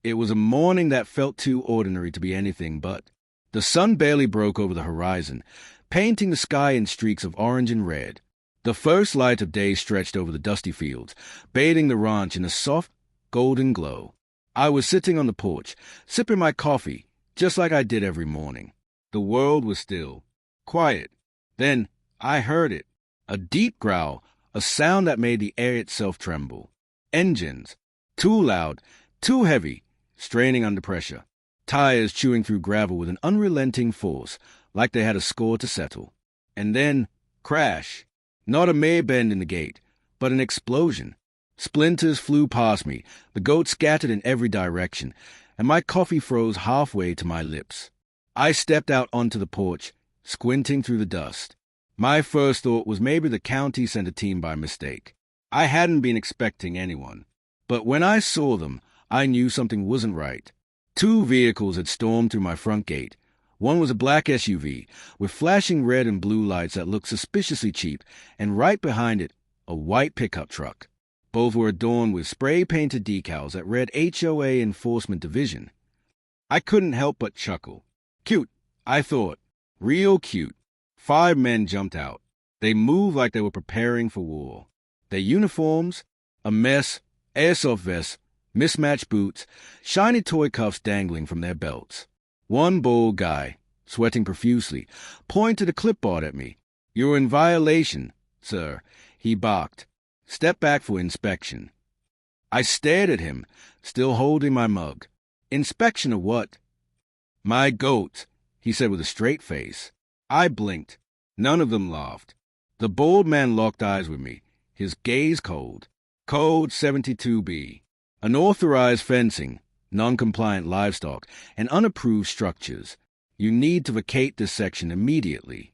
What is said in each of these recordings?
It was a morning that felt too ordinary to be anything but. The sun barely broke over the horizon, painting the sky in streaks of orange and red. The first light of day stretched over the dusty fields, bathing the ranch in a soft, golden glow. I was sitting on the porch, sipping my coffee, just like I did every morning. The world was still, quiet. Then I heard it, a deep growl, a sound that made the air itself tremble. Engines, too loud, too heavy, straining under pressure. Tires chewing through gravel with an unrelenting force, like they had a score to settle. And then, crash. Not a mere bend in the gate, but an explosion. Splinters flew past me, the goat scattered in every direction, and my coffee froze halfway to my lips. I stepped out onto the porch, squinting through the dust. My first thought was maybe the county sent a team by mistake. I hadn't been expecting anyone. But when I saw them, I knew something wasn't right. 2 vehicles had stormed through my front gate. One was a black SUV, with flashing red and blue lights that looked suspiciously cheap, and right behind it, a white pickup truck. Both were adorned with spray-painted decals that read HOA Enforcement Division. I couldn't help but chuckle. Cute, I thought. Real cute. 5 men jumped out. They moved like they were preparing for war. Their uniforms, a mess, airsoft vests, mismatched boots, shiny toy cuffs dangling from their belts. One bald guy, sweating profusely, pointed a clipboard at me. "You're in violation, sir," he barked. "Step back for inspection." I stared at him, still holding my mug. "Inspection of what?" "My goat," he said with a straight face. I blinked. None of them laughed. The bald man locked eyes with me, his gaze cold. Code 72B. Unauthorized fencing, non-compliant livestock, and unapproved structures. You need to vacate this section immediately.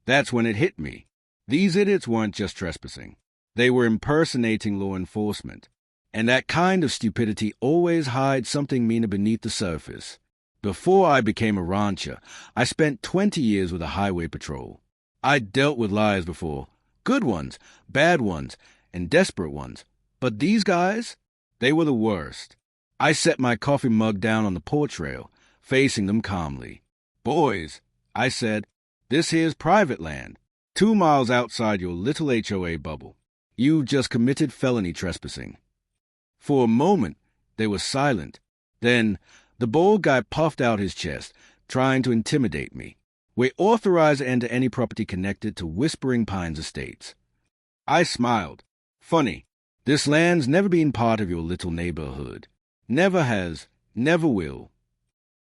That's when it hit me. These idiots weren't just trespassing. They were impersonating law enforcement. And that kind of stupidity always hides something meaner beneath the surface. Before I became a rancher, I spent 20 years with a highway patrol. I'd dealt with liars before. Good ones, bad ones, and desperate ones. But these guys? They were the worst. I set my coffee mug down on the porch rail, facing them calmly. "Boys," I said, "this here's private land, 2 miles outside your little HOA bubble. You've just committed felony trespassing." For a moment, they were silent. Then, the bald guy puffed out his chest, trying to intimidate me. "We're authorized to enter any property connected to Whispering Pines Estates." I smiled. "Funny, this land's never been part of your little neighborhood. Never has, never will."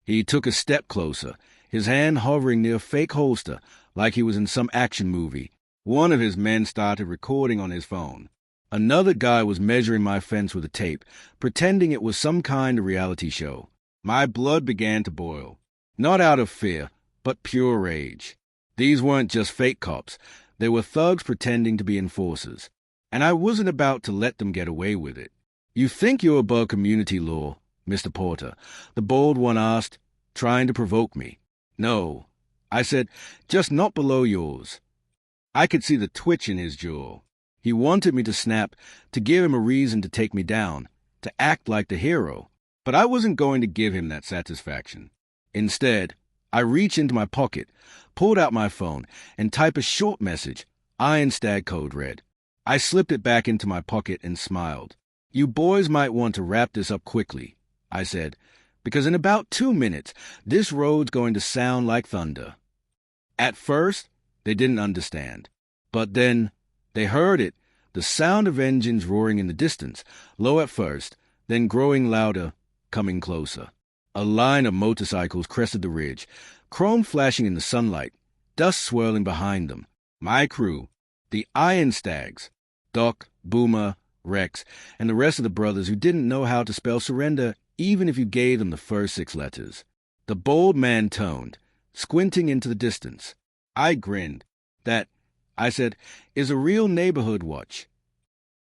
He took a step closer, his hand hovering near a fake holster, like he was in some action movie. One of his men started recording on his phone. Another guy was measuring my fence with a tape, pretending it was some kind of reality show. My blood began to boil. Not out of fear, but pure rage. These weren't just fake cops. They were thugs pretending to be enforcers. And I wasn't about to let them get away with it. "You think you're above community law, Mr. Porter?" the bald one asked, trying to provoke me. "No," I said, "just not below yours." I could see the twitch in his jaw. He wanted me to snap, to give him a reason to take me down, to act like the hero. But I wasn't going to give him that satisfaction. Instead, I reached into my pocket, pulled out my phone, and typed a short message, Iron Stag code red. I slipped it back into my pocket and smiled. "You boys might want to wrap this up quickly," I said, "because in about 2 minutes, this road's going to sound like thunder." At first, they didn't understand. But then, they heard it, the sound of engines roaring in the distance, low at first, then growing louder, coming closer. A line of motorcycles crested the ridge, chrome flashing in the sunlight, dust swirling behind them. My crew, the Iron Stags, Doc, Boomer, Rex, and the rest of the brothers who didn't know how to spell surrender even if you gave them the first 6 letters. The bold man toned, squinting into the distance. I grinned. "That," I said, "is a real neighborhood watch."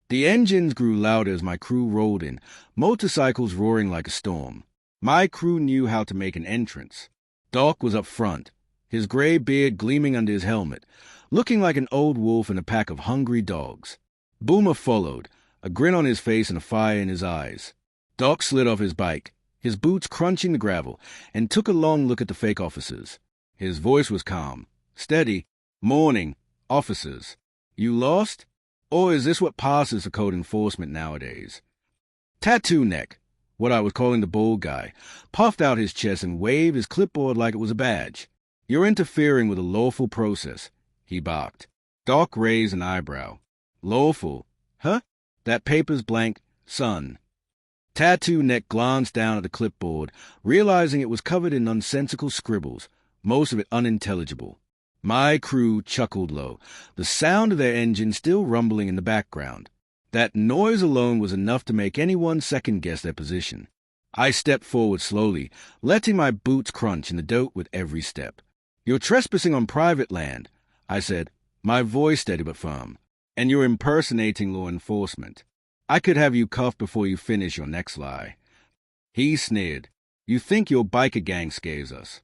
The engines grew louder as my crew rolled in, motorcycles roaring like a storm. My crew knew how to make an entrance. Doc was up front, his gray beard gleaming under his helmet, looking like an old wolf in a pack of hungry dogs. Boomer followed, a grin on his face and a fire in his eyes. Doc slid off his bike, his boots crunching the gravel, and took a long look at the fake officers. His voice was calm, steady. "Morning, officers. You lost? Or is this what passes for code enforcement nowadays?" Tattoo Neck, what I was calling the bald guy, puffed out his chest and waved his clipboard like it was a badge. "You're interfering with a lawful process," he barked. Doc raised an eyebrow. "Lawful? Huh? That paper's blank, son." Tattoo Neck glanced down at the clipboard, realizing it was covered in nonsensical scribbles, most of it unintelligible. My crew chuckled low, the sound of their engine still rumbling in the background. That noise alone was enough to make anyone second-guess their position. I stepped forward slowly, letting my boots crunch in the dirt with every step. "You're trespassing on private land," I said, my voice steady but firm. "And you're impersonating law enforcement. I could have you cuffed before you finish your next lie." He sneered. "You think your biker gang scares us?"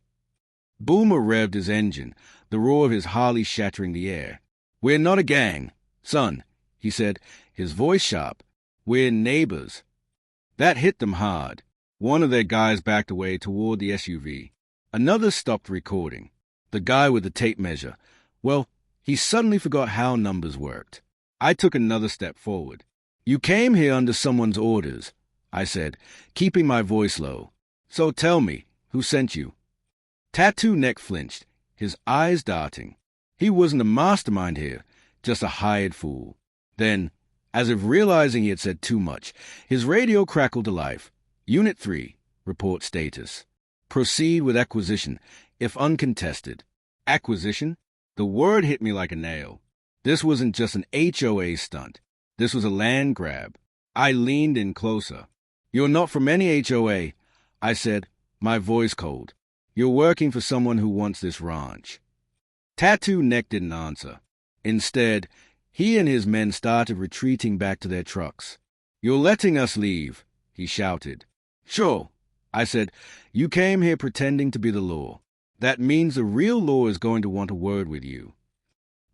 Boomer revved his engine, the roar of his Harley shattering the air. "We're not a gang, son," he said, his voice sharp. "We're neighbors." That hit them hard. One of their guys backed away toward the SUV. Another stopped recording. The guy with the tape measure. Well, he suddenly forgot how numbers worked. I took another step forward. "You came here under someone's orders," I said, keeping my voice low. "So tell me, who sent you?" Tattoo Neck flinched, his eyes darting. He wasn't a mastermind here, just a hired fool. Then, as if realizing he had said too much, his radio crackled to life. "Unit 3, report status. Proceed with acquisition, if uncontested." Acquisition? The word hit me like a nail. This wasn't just an HOA stunt. This was a land grab. I leaned in closer. "You're not from any HOA," I said, my voice cold. "You're working for someone who wants this ranch." Tattoo Neck didn't answer. Instead, he and his men started retreating back to their trucks. "You're letting us leave," he shouted. "Sure," I said. "You came here pretending to be the law. That means the real law is going to want a word with you."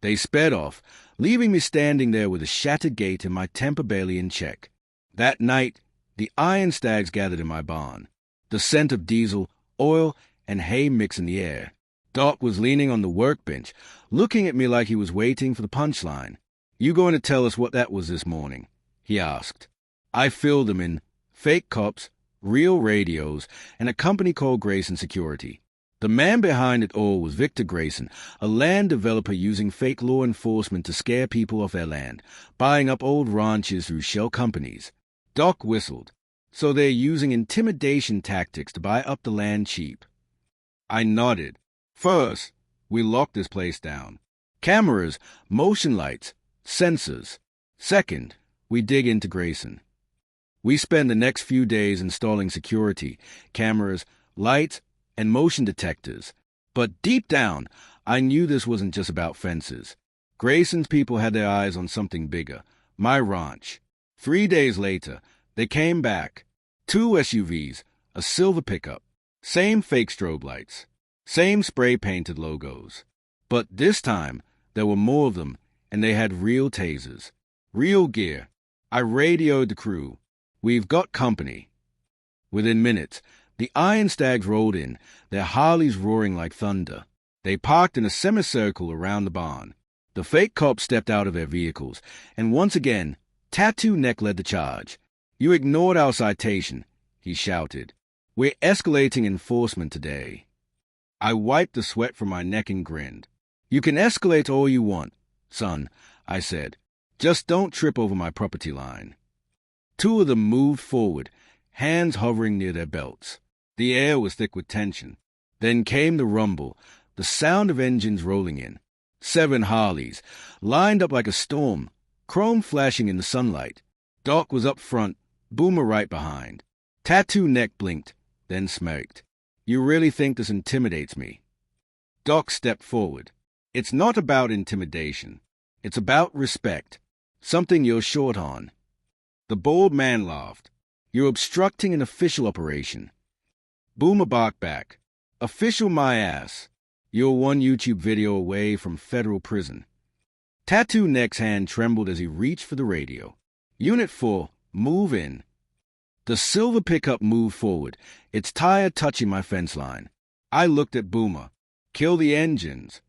They sped off, leaving me standing there with a shattered gate and my temper barely in check. That night, the iron stags gathered in my barn. The scent of diesel, oil, and hay mix in the air. Doc was leaning on the workbench, looking at me like he was waiting for the punchline. "You going to tell us what that was this morning?" he asked. I filled him in. Fake cops, real radios, and a company called Grayson Security. The man behind it all was Victor Grayson, a land developer using fake law enforcement to scare people off their land, buying up old ranches through shell companies. Doc whistled. "So they're using intimidation tactics to buy up the land cheap." I nodded. "First, we lock this place down. Cameras, motion lights, sensors. Second, we dig into Grayson. We spend the next few days installing security, cameras, lights, and motion detectors. But deep down, I knew this wasn't just about fences. Grayson's people had their eyes on something bigger, my ranch. 3 days later, they came back. 2 SUVs, a silver pickup, same fake strobe lights, same spray-painted logos. But this time, there were more of them, and they had real tasers, real gear. I radioed the crew. "We've got company." Within minutes, the Iron Stags rolled in, their Harleys roaring like thunder. They parked in a semicircle around the barn. The fake cops stepped out of their vehicles, and once again, Tattoo Neck led the charge. "You ignored our citation," he shouted. "We're escalating enforcement today." I wiped the sweat from my neck and grinned. "You can escalate all you want, son," I said. "Just don't trip over my property line." 2 of them moved forward, hands hovering near their belts. The air was thick with tension. Then came the rumble, the sound of engines rolling in. 7 Harleys, lined up like a storm, chrome flashing in the sunlight. Doc was up front, Boomer right behind. Tattoo Neck blinked, then smirked. "You really think this intimidates me?" Doc stepped forward. "It's not about intimidation. It's about respect, something you're short on." The bald man laughed. "You're obstructing an official operation." Boomer barked back. "Official my ass. You're 1 YouTube video away from federal prison." Tattoo Neck's hand trembled as he reached for the radio. "Unit 4, move in." The silver pickup moved forward, its tire touching my fence line. I looked at Boomer. Kill the engines.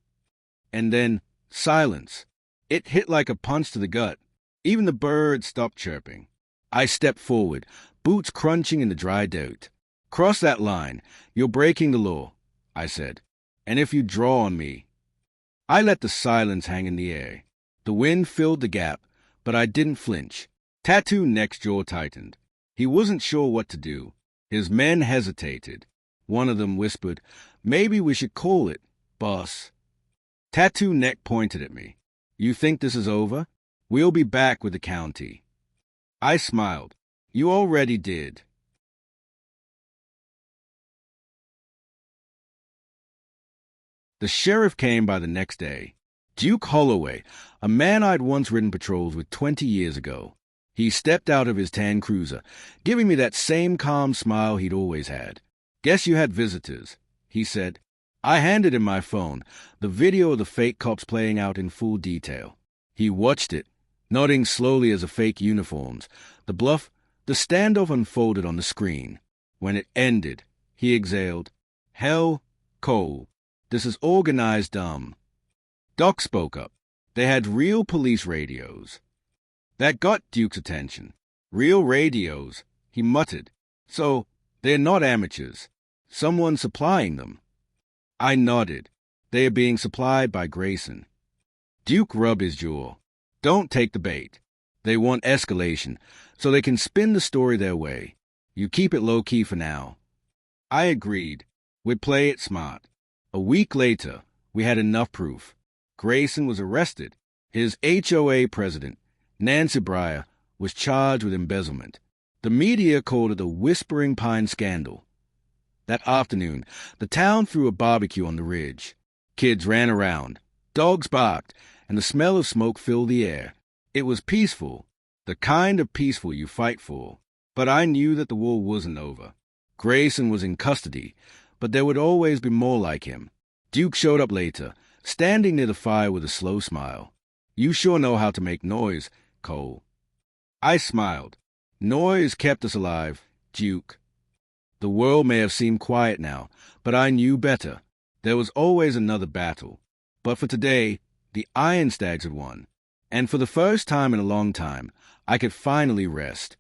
And then, silence. It hit like a punch to the gut. Even the birds stopped chirping. I stepped forward, boots crunching in the dry dirt. Cross that line. You're breaking the law, I said. And if you draw on me. I let the silence hang in the air. The wind filled the gap, but I didn't flinch. Tattoo Neck's jaw tightened. He wasn't sure what to do. His men hesitated. One of them whispered, "Maybe we should call it, boss." Tattoo Neck pointed at me. "You think this is over? We'll be back with the county." I smiled. "You already did." The sheriff came by the next day. Duke Holloway, a man I'd once ridden patrols with 20 years ago. He stepped out of his tan cruiser, giving me that same calm smile he'd always had. "Guess you had visitors," he said. I handed him my phone, the video of the fake cops playing out in full detail. He watched it, nodding slowly as the fake uniforms, the standoff unfolded on the screen. When it ended, he exhaled, "Hell, Cole, this is organized dumb." Doc spoke up. They had real police radios. That got Duke's attention. "Real radios," he muttered. "So, they're not amateurs. Someone's supplying them." I nodded. "They are being supplied by Grayson." Duke rubbed his jaw. "Don't take the bait. They want escalation, so they can spin the story their way. You keep it low-key for now." I agreed. We'd play it smart. A week later, we had enough proof. Grayson was arrested. His HOA president, Nancy Breyer, was charged with embezzlement. The media called it the Whispering Pine Scandal. That afternoon, the town threw a barbecue on the ridge. Kids ran around, dogs barked, and the smell of smoke filled the air. It was peaceful, the kind of peaceful you fight for. But I knew that the war wasn't over. Grayson was in custody, but there would always be more like him. Duke showed up later, standing near the fire with a slow smile. "You sure know how to make noise, Cole." I smiled. "Noise kept us alive, Duke." The world may have seemed quiet now, but I knew better. There was always another battle. But for today, the Iron Stags had won. And for the first time in a long time, I could finally rest.